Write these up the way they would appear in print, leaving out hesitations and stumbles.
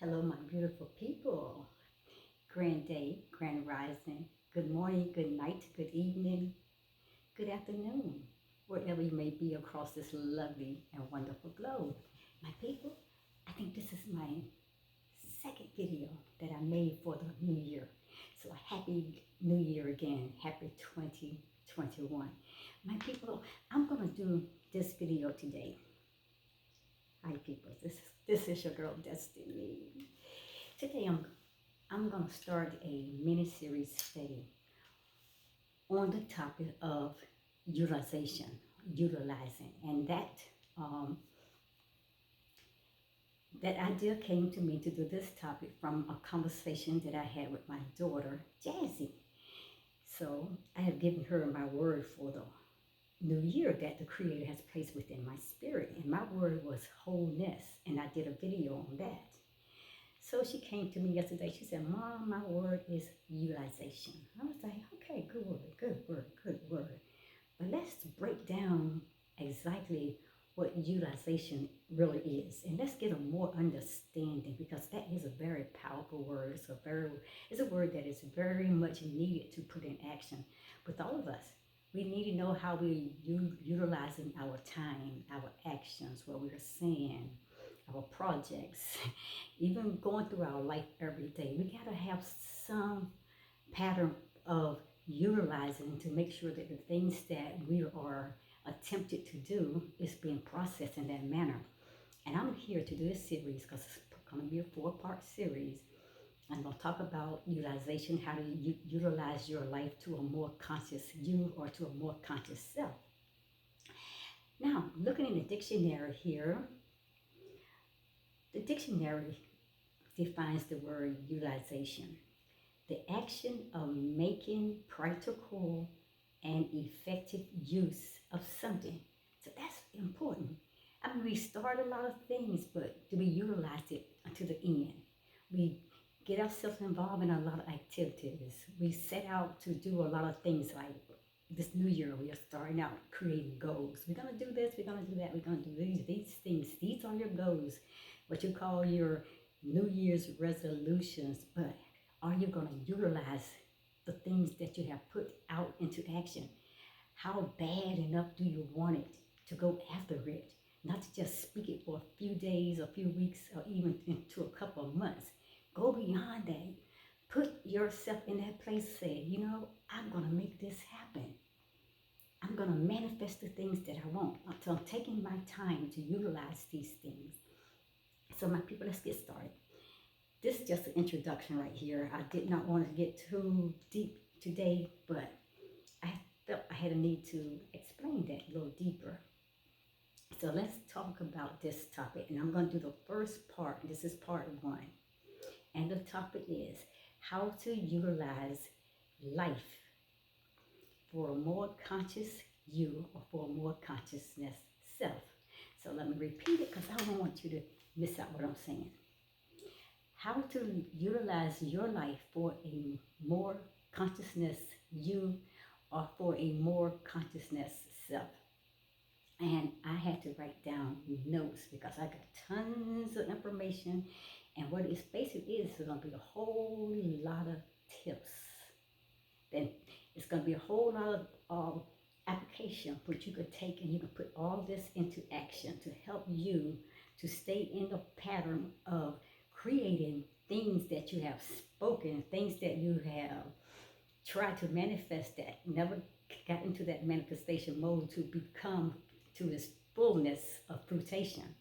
Hello, my beautiful people. Grand day, grand rising. Good morning, good night, good evening, good afternoon, wherever you may be across this lovely and wonderful globe. My people, I think this is my second video that I made for the new year. So a happy new year again. Happy 2021. My people, I'm going to do this video today. Hi, people. This is your girl, Destiny. Today, I'm going to start a mini-series study on the topic of utilization, utilizing. And that idea came to me to do this topic from a conversation that I had with my daughter, Jazzy. So I have given her my word for the new year that the Creator has placed within my spirit. And my word was wholeness. And I did a video on that. So she came to me yesterday. She said, Mom, my word is utilization. I was like, okay, good word, good word, good word. But let's break down exactly what utilization really is. And let's get a more understanding, because that is a very powerful word. It's a word that is very much needed to put in action with all of us. We need to know how we're utilizing our time, our actions, what we're saying, our projects, even going through our life every day. We got to have some pattern of utilizing to make sure that the things that we are attempted to do is being processed in that manner. And I'm here to do this series because it's going to be a 4-part series. I'm going to talk about utilization, how to utilize your life to a more conscious you or to a more conscious self. Now, looking in the dictionary here, the dictionary defines the word utilization: the action of making practical and effective use of something. So that's important. I mean, we start a lot of things, but do we utilize it until the end? We get ourselves involved in a lot of activities. We set out to do a lot of things. Like this new year, we are starting out creating goals. We're going to do this, we're going to do that, we're going to do these things. These are your goals, what you call your New Year's resolutions. But are you going to utilize the things that you have put out into action? How bad enough do you want it to go after it? Not to just speak it for a few days, a few weeks, or even into a couple of months. Go beyond that. Put yourself in that place. Say, I'm going to make this happen. I'm going to manifest the things that I want. So I'm taking my time to utilize these things. So my people, let's get started. This is just an introduction right here. I did not want to get too deep today, but I felt I had a need to explain that a little deeper. So let's talk about this topic. And I'm going to do the first part. This is part 1. And the topic is how to utilize life for a more conscious you or for a more consciousness self. So let me repeat it because I don't want you to miss out what I'm saying. How to utilize your life for a more consciousness you or for a more consciousness self. And I had to write down notes because I got tons of information. And what it's basically is going to be a whole lot of tips. Then it's going to be a whole lot of application which you could take, and you can put all this into action to help you to stay in the pattern of creating things that you have spoken, things that you have tried to manifest that never got into that manifestation mode to become to its fullness of fruition.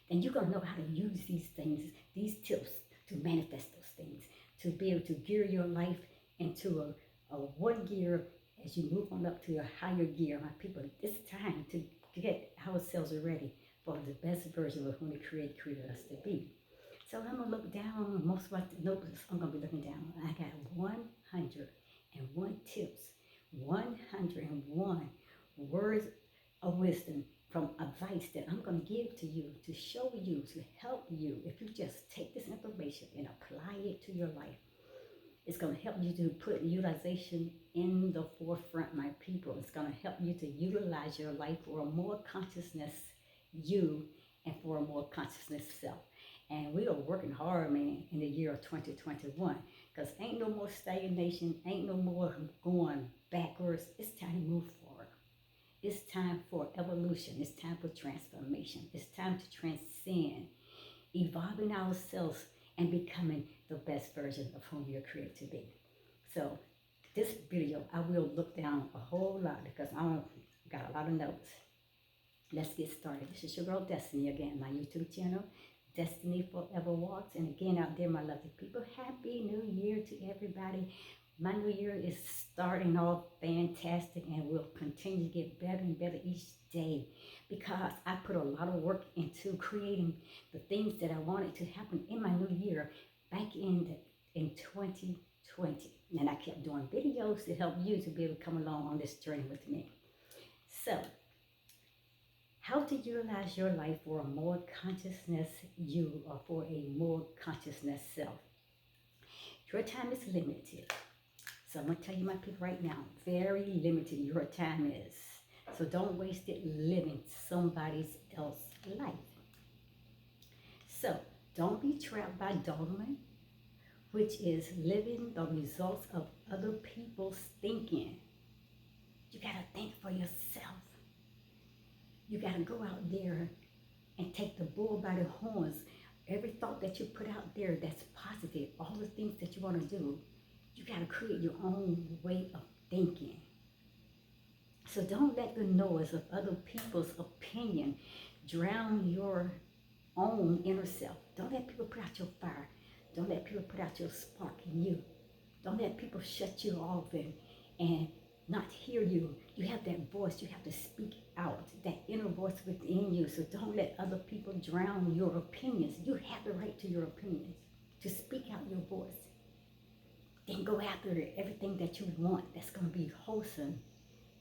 And you're going to know how to use these things, these tips, to manifest those things, to be able to gear your life into a one gear as you move on up to a higher gear. My people, it's time to get ourselves ready for the best version of who the Creator created us to be. So I'm going to look down. Most of my notes I'm going to be looking down. I got 101 tips, 101 words of wisdom from advice that I'm going to give to you, to show you, to help you. If you just take this information and apply it to your life, it's going to help you to put utilization in the forefront, my people. It's going to help you to utilize your life for a more consciousness you and for a more consciousness self. And we are working hard, man, in the year of 2021. Because ain't no more stagnation, ain't no more going backwards. It's time to move forward. It's time for evolution. It's time for transformation. It's time to transcend, evolving ourselves and becoming the best version of whom you're created to be. So this video, I will look down a whole lot because I got a lot of notes. Let's get started. This is your girl Destiny again, my YouTube channel, Destiny Forever Walks. And again, out there, my lovely people, Happy New Year to everybody. My new year is starting off fantastic and will continue to get better and better each day because I put a lot of work into creating the things that I wanted to happen in my new year back in 2020. And I kept doing videos to help you to be able to come along on this journey with me. So, how to utilize your life for a more consciousness you or for a more consciousness self. Your time is limited. So I'm going to tell you, my people, right now, very limited your time is. So don't waste it living somebody else's life. So don't be trapped by dogma, which is living the results of other people's thinking. You got to think for yourself. You got to go out there and take the bull by the horns. Every thought that you put out there that's positive, all the things that you want to do, you got to create your own way of thinking. So don't let the noise of other people's opinion drown your own inner self. Don't let people put out your fire. Don't let people put out your spark in you. Don't let people shut you off and not hear you. You have that voice. You have to speak out, that inner voice within you. So don't let other people drown your opinions. You have the right to your opinions, to speak out your voice. Then go after everything that you want that's going to be wholesome,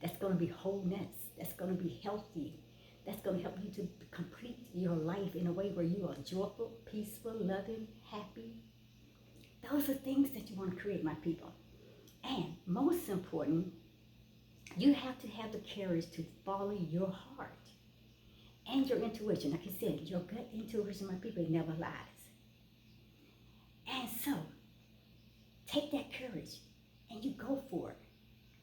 that's going to be wholeness, that's going to be healthy, that's going to help you to complete your life in a way where you are joyful, peaceful, loving, happy. Those are things that you want to create, my people. And most important, you have to have the courage to follow your heart and your intuition. Like I said, your gut intuition, my people, it never lies. And so, take that courage and you go for it.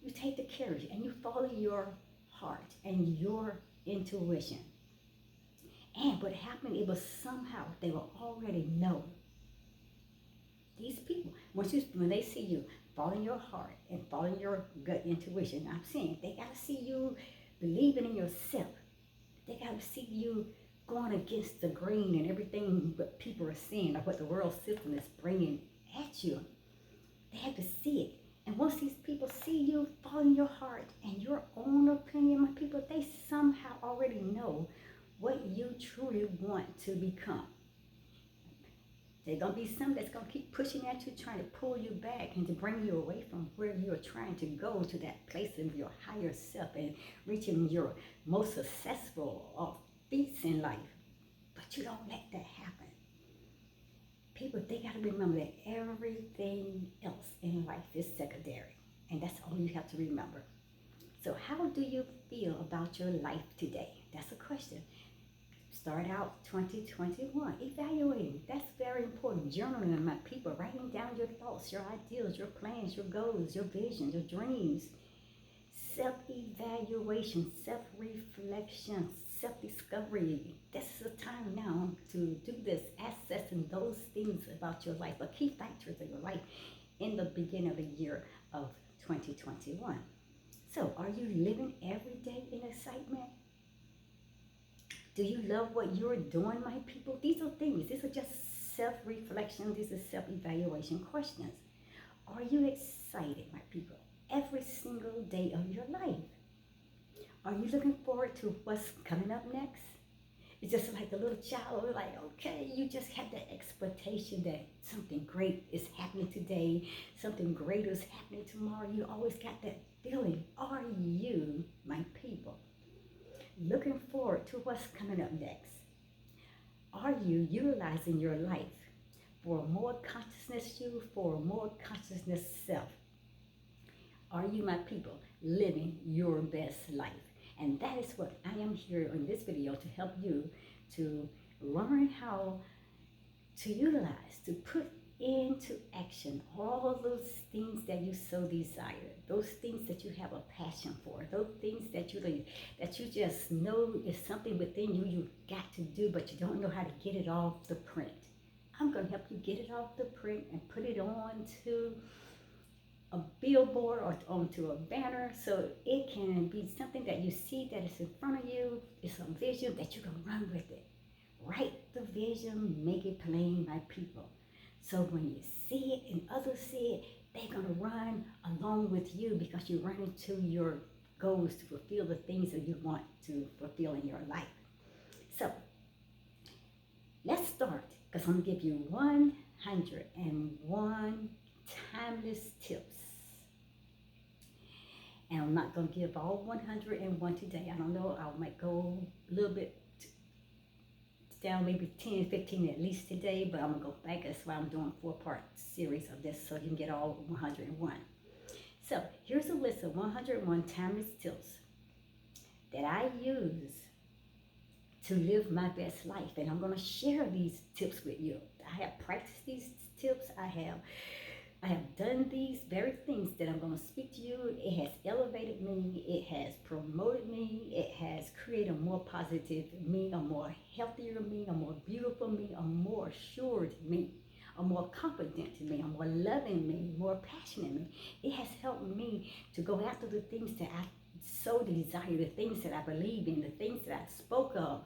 You take the courage and you follow your heart and your intuition. And what happened, it was somehow, they will already know. These people, when they see you following your heart and following your gut intuition, I'm saying they got to see you believing in yourself. They got to see you going against the grain and everything what people are saying or what the world system is bringing at you. They have to see it. And once these people see you following your heart and your own opinion, my people, they somehow already know what you truly want to become. There's going to be some that's going to keep pushing at you, trying to pull you back and to bring you away from where you're trying to go to that place of your higher self and reaching your most successful feats in life. But you don't let that happen. People, they got to remember that everything else in life is secondary. And that's all you have to remember. So how do you feel about your life today? That's a question. Start out 2021, evaluating. That's very important. Journaling, my people, writing down your thoughts, your ideals, your plans, your goals, your visions, your dreams. Self-evaluation, self-reflection, self-discovery. This is the time now to do this, assessing those things about your life, the key factors of your life in the beginning of the year of 2021. So, are you living every day in excitement? Do you love what you're doing, my people? These are things. These are just self-reflection. These are self-evaluation questions. Are you excited, my people, every single day of your life? Are you looking forward to what's coming up next? It's just like a little child, like, okay, you just have that expectation that something great is happening today, something great is happening tomorrow. You always got that feeling. Are you, my people, looking forward to what's coming up next? Are you utilizing your life for a more consciousness you, for a more consciousness self? Are you, my people, living your best life? And that is what I am here in this video to help you to learn how to utilize, to put into action all those things that you so desire, those things that you have a passion for, those things that you just know is something within you you got to do, but you don't know how to get it off the print. I'm going to help you get it off the print and put it onto a billboard or onto a banner so it can be something that you see that is in front of you. It's a vision that you can run with it. Write the vision, make it plain, my people. So when you see it and others see it, they're going to run along with you because you're running to your goals to fulfill the things that you want to fulfill in your life. So let's start, because I'm going to give you 101 timeless tips. And I'm not going to give all 101 today. I don't know. I might go a little bit down, maybe 10, 15 at least today, but I'm going to go back. That's why I'm doing a 4-part series of this so you can get all 101. So here's a list of 101 timeless tips that I use to live my best life. And I'm going to share these tips with you. I have practiced these tips. I have done these very things that I'm going to speak to you. It has elevated me. It has promoted me. It has created a more positive me, a more healthier me, a more beautiful me, a more assured me, a more confident me, a more loving me, more passionate me. It has helped me to go after the things that I so desire, the things that I believe in, the things that I spoke of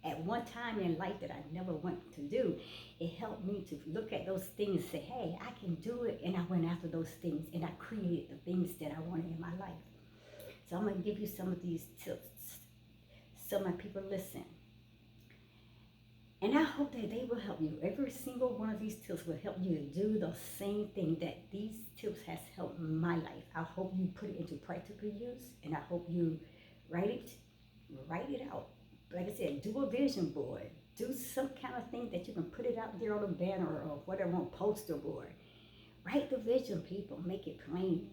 at one time in life that I never went to do. It helped me to look at those things and say, hey, I can do it. And I went after those things and I created the things that I wanted in my life. So I'm going to give you some of these tips so my people listen. And I hope that they will help you. Every single one of these tips will help you to do the same thing that these tips has helped my life. I hope you put it into practical use, and I hope you write it out. Like I said, do a vision board. Do some kind of thing that you can put it out there on a banner or whatever, on a poster board. Write the vision, people. Make it plain.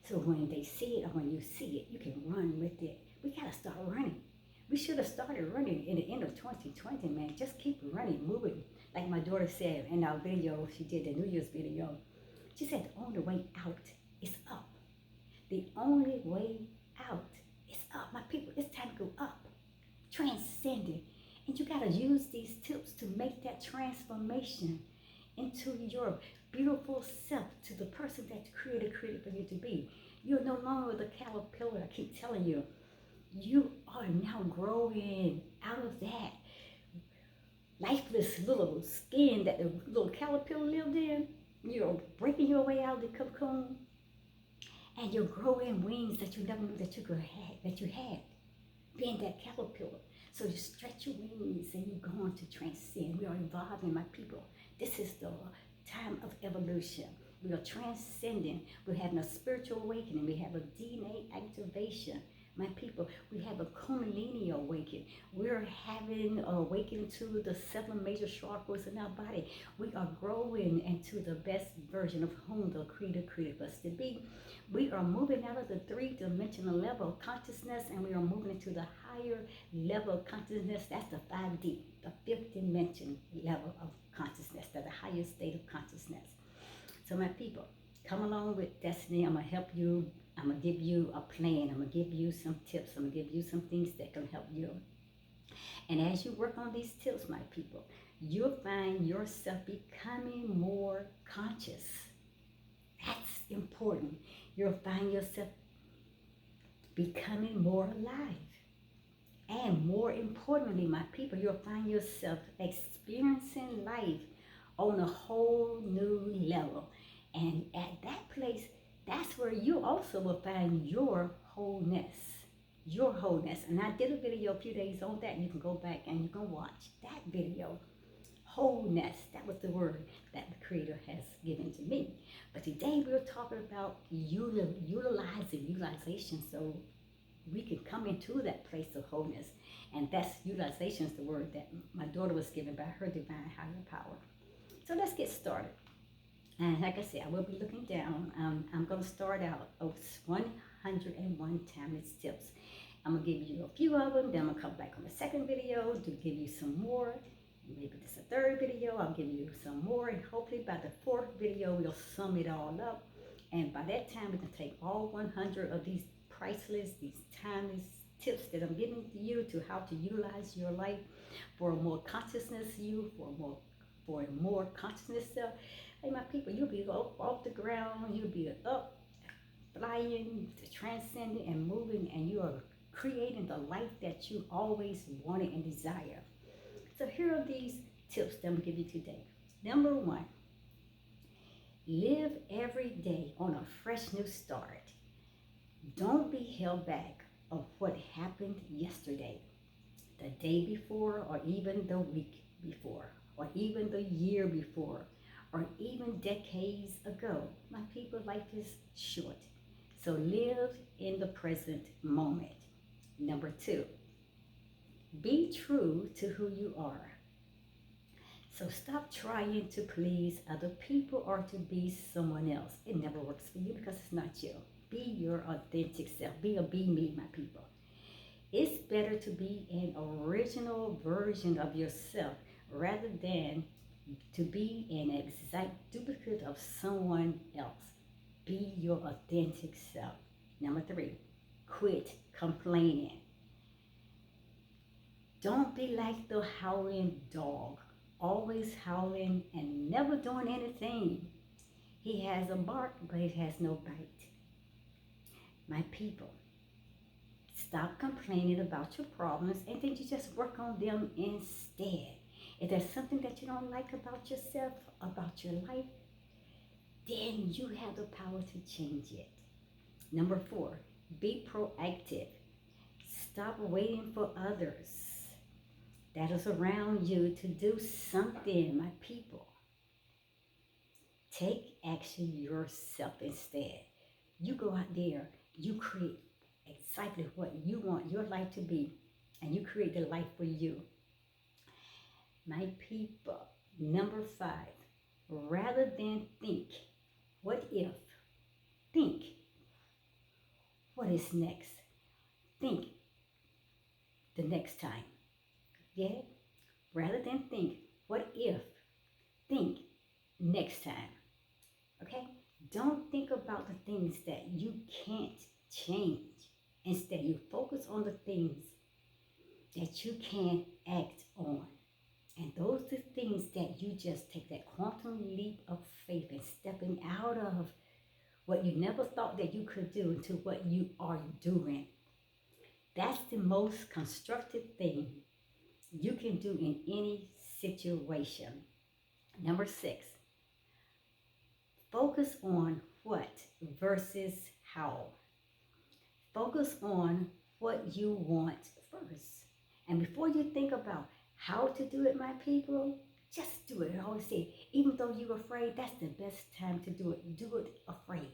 So when they see it or when you see it, you can run with it. We got to start running. We should have started running in the end of 2020, man. Just keep running, moving. Like my daughter said in our video, she did the New Year's video. She said, the only way out is up. The only way out is up. My people, it's time to go up. Transcending. And you got to use these tips to make that transformation into your beautiful self, to the person that you created for you to be. You're no longer the caterpillar. I keep telling you. You are now growing out of that lifeless little skin that the little caterpillar lived in. You're breaking your way out of the cocoon, and you're growing wings that you never knew that you had, being that caterpillar. So you stretch your wings and you go on to transcend. We are evolving, my people. This is the time of evolution. We are transcending. We're having a spiritual awakening. We have a DNA activation. My people, we have a Kundalini awakening. We're having an awakening to the 7 major chakras in our body. We are growing into the best version of whom the Creator created us to be. We are moving out of the 3-dimensional level of consciousness, and we are moving into the higher level of consciousness. That's the 5D, the 5th dimension level of consciousness. That's the highest state of consciousness. So my people, come along with Destiny. I'm going to help you. I'm going to give you a plan. I'm going to give you some tips. I'm going to give you some things that can help you. And as you work on these tips, my people, you'll find yourself becoming more conscious. That's important. You'll find yourself becoming more alive. And more importantly, my people, you'll find yourself experiencing life on a whole new level. And at that place, that's where you also will find your wholeness. Your wholeness. And I did a video a few days on that. You can go back and you can watch that video. Wholeness. That was the word that the Creator has given to me. But today we're talking about utilization, so we can come into that place of wholeness. And that's utilization is the word that my daughter was given by her divine higher power. So let's get started. And like I said, I will be looking down. I'm going to start out with 101 timeless tips. I'm going to give you a few of them. Then I'm going to come back on the second video to give you some more. Maybe this is the third video. I'll give you some more, and hopefully by the fourth video, we'll sum it all up. And by that time, we can take all 100 of these priceless, these timeless tips that I'm giving to you to how to utilize your life for a more consciousness you, for a more consciousness self. Hey, my people, you'll be up off the ground, you'll be up, flying, transcending, and moving, and you are creating the life that you always wanted and desire. So here are these tips that I'm going to give you today. Number one, live every day on a fresh new start. Don't be held back of what happened yesterday, the day before, or even the week before, or even the year before, or even decades ago. My people, life is short. So live in the present moment. Number two, be true to who you are. So stop trying to please other people or to be someone else. It never works for you because it's not you. Be your authentic self. Be me, my people. It's better to be an original version of yourself rather than to be an exact duplicate of someone else. Be your authentic self. Number three, quit complaining. Don't be like the howling dog, always howling and never doing anything. He has a bark, but he has no bite. My people, stop complaining about your problems and then you just work on them instead. If there's something that you don't like about yourself, about your life, then you have the power to change it. Number four, be proactive. Stop waiting for others that is around you to do something, my people. Take action yourself instead. You go out there, you create exactly what you want your life to be, and you create the life for you. My people, number five, rather than think, what if? Think, what is next? Think the next time. Yeah? Rather than think, what if? Think next time. Okay? Don't think about the things that you can't change. Instead, you focus on the things that you can act on. And those are the things that you just take that quantum leap of faith and stepping out of what you never thought that you could do to what you are doing. That's the most constructive thing you can do in any situation. Number six, focus on what versus how. Focus on what you want first. And before you think about how to do it, my people, just do it. I always say, even though you're afraid, that's the best time to do it. Do it afraid.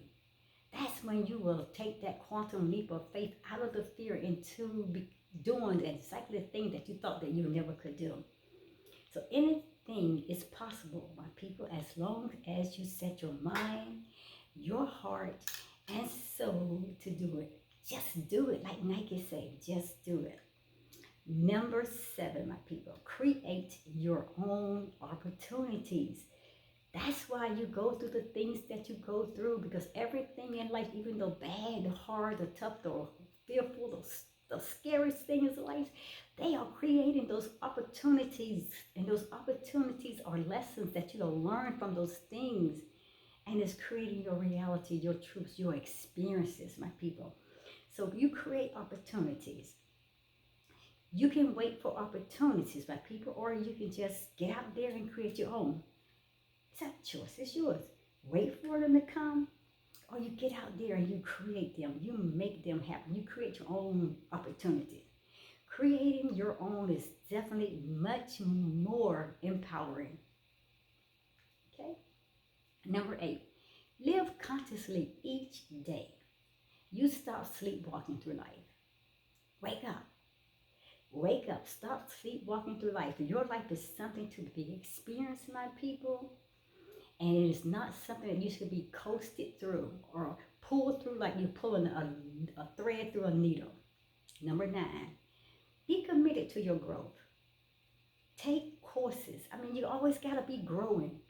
That's when you will take that quantum leap of faith out of the fear into doing exactly the thing that you thought that you never could do. So anything is possible, my people, as long as you set your mind, your heart, and soul to do it. Just do it, like Nike say, just do it. Number seven, my people, create your own opportunities. That's why you go through the things that you go through, because everything in life, even though bad, the hard, the tough, the fearful, the scariest things in life, they are creating those opportunities. And those opportunities are lessons that you will learn from those things. And it's creating your reality, your truths, your experiences, my people. So you create opportunities. You can wait for opportunities, my people, or you can just get out there and create your own. It's that choice, it's yours. Wait for them to come, or you get out there and you create them. You make them happen. You create your own opportunities. Creating your own is definitely much more empowering. Okay? Number 8, live consciously each day. You stop sleepwalking through life. Wake up. Wake up. Stop sleepwalking through life. Your life is something to be experienced, my people. And it is not something that you should be coasted through or pulled through like you're pulling a thread through a needle. Number 9, be committed to your growth. Take courses. I mean, you always got to be growing.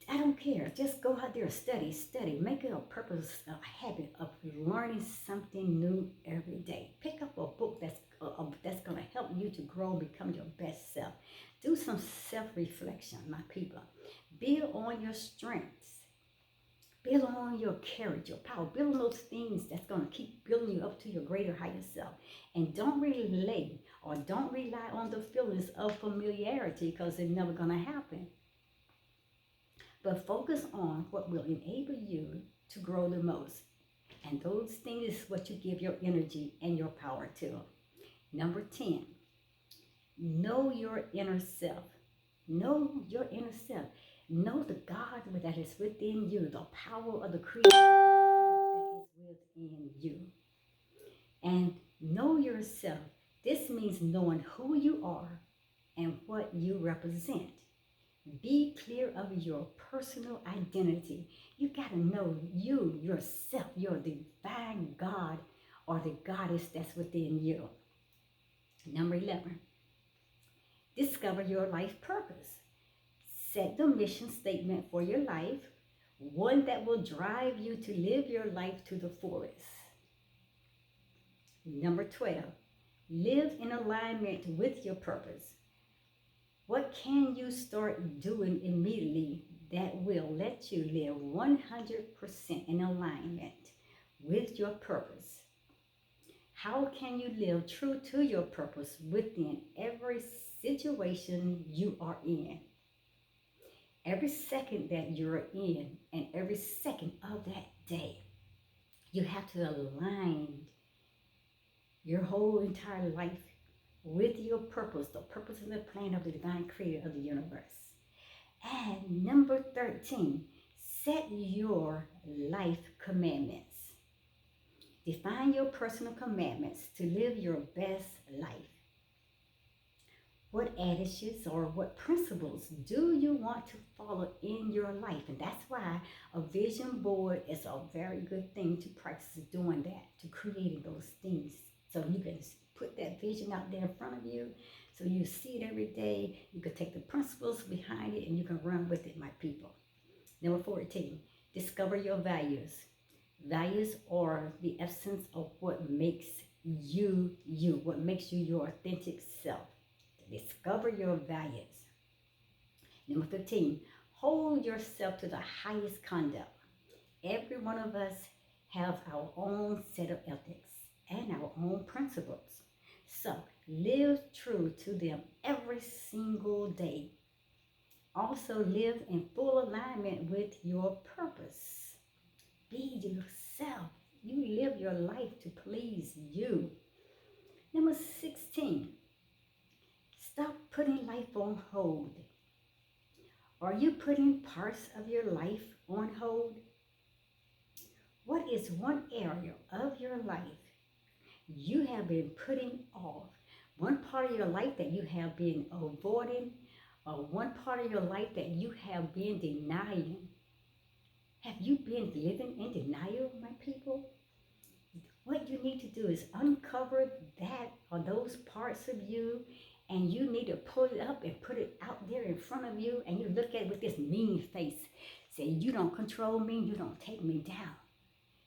I don't care. Just go out there, study, study. Make it a purpose, a habit of learning something new every day. Pick up a book that's going to help you to grow and become your best self. Do some self-reflection, my people. Build on your strengths. Build on your courage, your power. Build on those things that's going to keep building you up to your greater, higher self. And don't relate or don't rely on the feelings of familiarity because it's never going to happen. But focus on what will enable you to grow the most. And those things is what you give your energy and your power to. Number 10, know your inner self. Know your inner self. Know the God that is within you, the power of the Creator that is within you. And know yourself. This means knowing who you are and what you represent. Be clear of your personal identity. You got to know you, yourself, your divine God or the goddess that's within you. Number 11, discover your life purpose. Set the mission statement for your life, one that will drive you to live your life to the fullest. Number 12, live in alignment with your purpose. What can you start doing immediately that will let you live 100% in alignment with your purpose? How can you live true to your purpose within every situation you are in? Every second that you're in and every second of that day, you have to align your whole entire life with your purpose, the purpose and the plan of the divine creator of the universe. And number 13, set your life commandments. Define your personal commandments to live your best life. What attitudes or what principles do you want to follow in your life? And that's why a vision board is a very good thing to practice doing that, to creating those things. So you can put that vision out there in front of you so you see it every day. You can take the principles behind it and you can run with it, my people. Number 14, discover your values. Values are the essence of what makes you you, what makes you your authentic self. Discover your values. Number 15, hold yourself to the highest conduct. Every one of us have our own set of ethics and our own principles. So live true to them every single day. Also live in full alignment with your purpose. Be yourself. You live your life to please you. Number 16, stop putting life on hold. Are you putting parts of your life on hold? What is one area of your life you have been putting off? One part of your life that you have been avoiding, or one part of your life that you have been denying? Have you been living in denial, my people? What you need to do is uncover that or those parts of you, and you need to pull it up and put it out there in front of you, and you look at it with this mean face. Say, you don't control me, you don't take me down.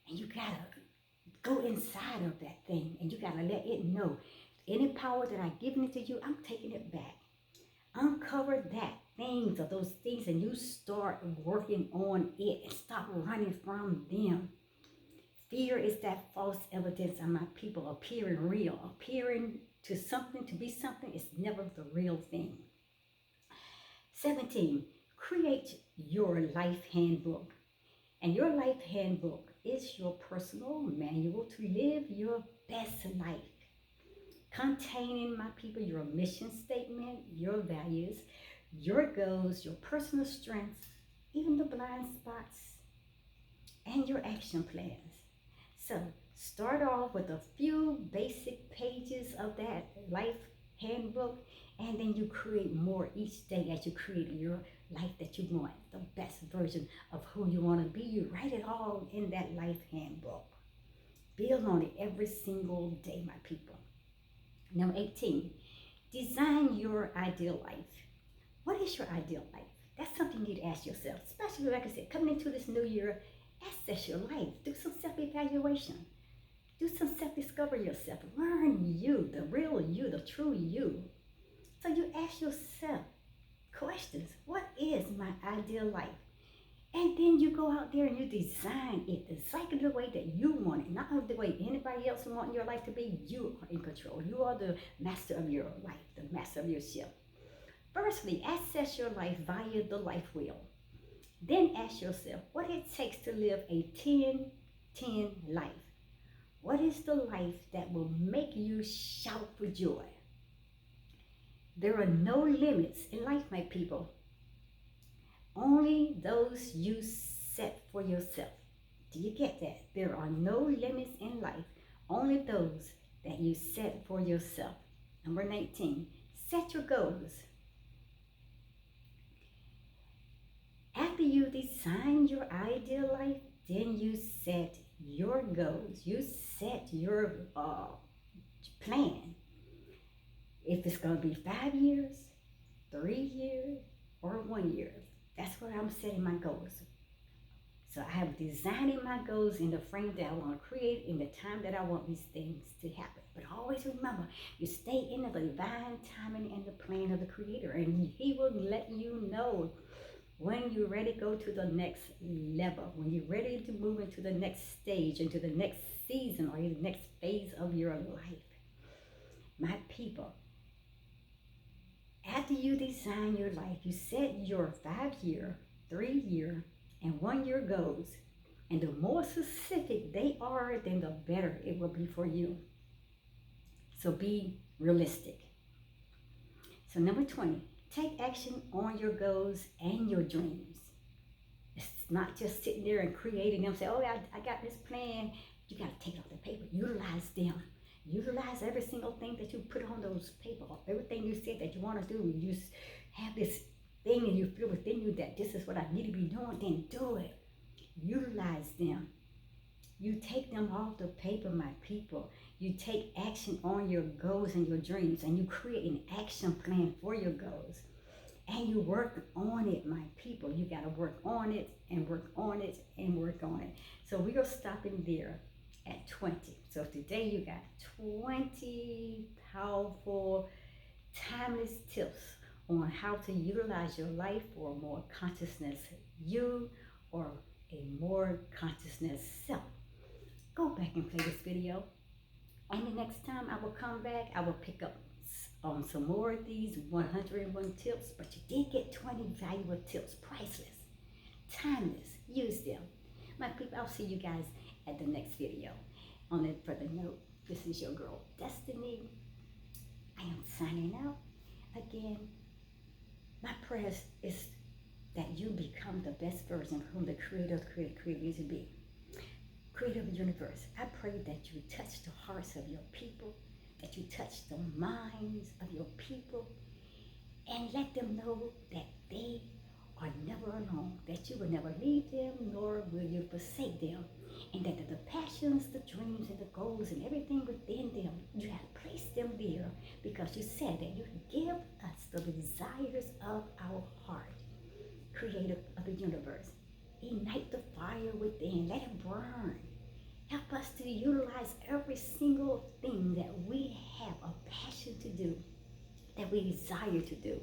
And you gotta go inside of that thing, and you gotta let it know, any power that I've given it to you, I'm taking it back. Uncover that things or those things, and you start working on it and stop running from them. Fear is that false evidence of my people appearing real, appearing to something, to be something is never the real thing. 17, create your life handbook. And your life handbook is your personal manual to live your best life, containing, my people, your mission statement, your values, your goals, your personal strengths, even the blind spots, and your action plans. So start off with a few basic pages of that life handbook, and then you create more each day as you create your life that you want, the best version of who you want to be. You write it all in that life handbook. Build on it every single day, my people. Number 18, Design your ideal life. What is your ideal life? That's something you need to ask yourself, especially like I said, coming into this new year, assess your life, do some self-evaluation, do some self-discovery yourself, learn you, the real you, the true you. So you ask yourself questions. What is my ideal life? And then you go out there and you design it exactly the way that you want it, not the way anybody else wants your life to be. You are in control. You are the master of your life, the master of your ship. Firstly, assess your life via the life wheel. Then ask yourself what it takes to live a 10-10 life. What is the life that will make you shout for joy? There are no limits in life, my people. Only those you set for yourself. Do you get that? There are no limits in life. Only those that you set for yourself. Number 19, set your goals. After you design your ideal life, then you set your goals. You set your plan. If it's going to be 5 years, 3 years, or 1 year. That's where I'm setting my goals. So I have designing my goals in the frame that I want to create in the time that I want these things to happen. But always remember, you stay in the divine timing and the plan of the Creator, and He will let you know when you're ready to go to the next level, when you're ready to move into the next stage, into the next season, or the next phase of your life. My people, after you design your life, you set your 5-year, 3-year, and 1-year goals. And the more specific they are, then the better it will be for you. So be realistic. So number 20, take action on your goals and your dreams. It's not just sitting there and creating them, say, oh, I got this plan. You got to take it off the paper, utilize them. Utilize every single thing that you put on those paper, everything you said that you want to do. You just have this thing and you feel within you that this is what I need to be doing, then do it. Utilize them. You take them off the paper, my people. You take action on your goals and your dreams, and you create an action plan for your goals. And you work on it, my people. You got to work on it and work on it and work on it. So we are stopping there at 20. So today you got 20 powerful, timeless tips on how to utilize your life for a more consciousness you or a more consciousness self. Go back and play this video. And the next time I will come back, I will pick up on some more of these 101 tips. But you did get 20 valuable tips, priceless, timeless. Use them. My people, I'll see you guys at the next video. On a further note, this is your girl, Destiny. I am signing out. Again, my prayer is that you become the best version of whom the Creator created you to be. Creator of the universe, I pray that you touch the hearts of your people, that you touch the minds of your people, and let them know that they are never alone, that you will never leave them, nor will you forsake them, and that the passions, the dreams, and the goals, and everything within them, you have placed them there because you said that you give us the desires of our heart. Creator of the universe, ignite the fire within, let it burn. Help us to utilize every single thing that we have a passion to do, that we desire to do.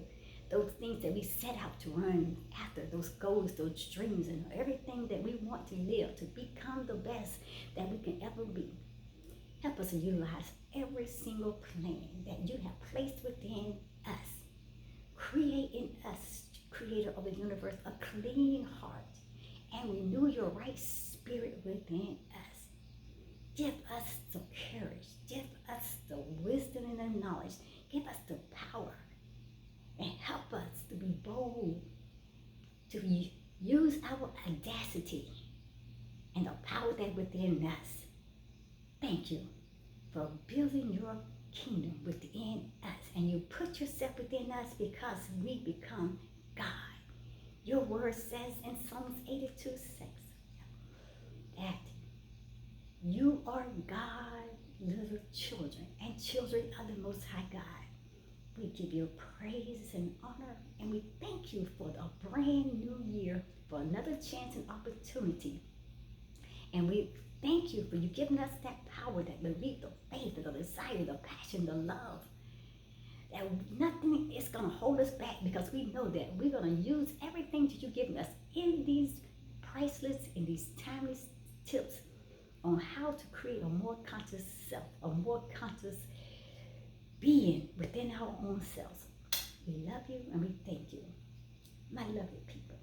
Those things that we set out to run after, those goals, those dreams, and everything that we want to live, to become the best that we can ever be. Help us to utilize every single plan that you have placed within us. Create in us, Creator of the universe, a clean heart, and renew your right spirit within us. Give us the courage, give us the wisdom and the knowledge, give us the power, and help us to be bold, to use our audacity and the power that within us. Thank you for building your kingdom within us, and you put yourself within us because we become God. Your word says in Psalms 82:6 that you are God's little children, and children of the Most High God. We give you praise and honor, and we thank you for a brand new year, for another chance and opportunity. And we thank you for you giving us that power, that belief, the faith, the desire, the passion, the love. That nothing is going to hold us back because we know that we're going to use everything that you've given us in these priceless, in these timeless tips on how to create a more conscious self, a more conscious being within our own selves. We love you and we thank you. My lovely people.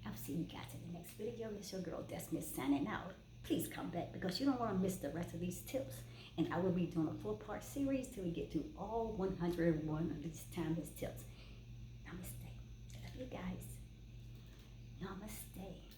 I'll see you guys in the next video. It's your girl Destiny signing out. Please come back because you don't want to miss the rest of these tips. And I will be doing a 4-part series till we get to all 101 of these timeless tips. Namaste. Love you guys. Namaste.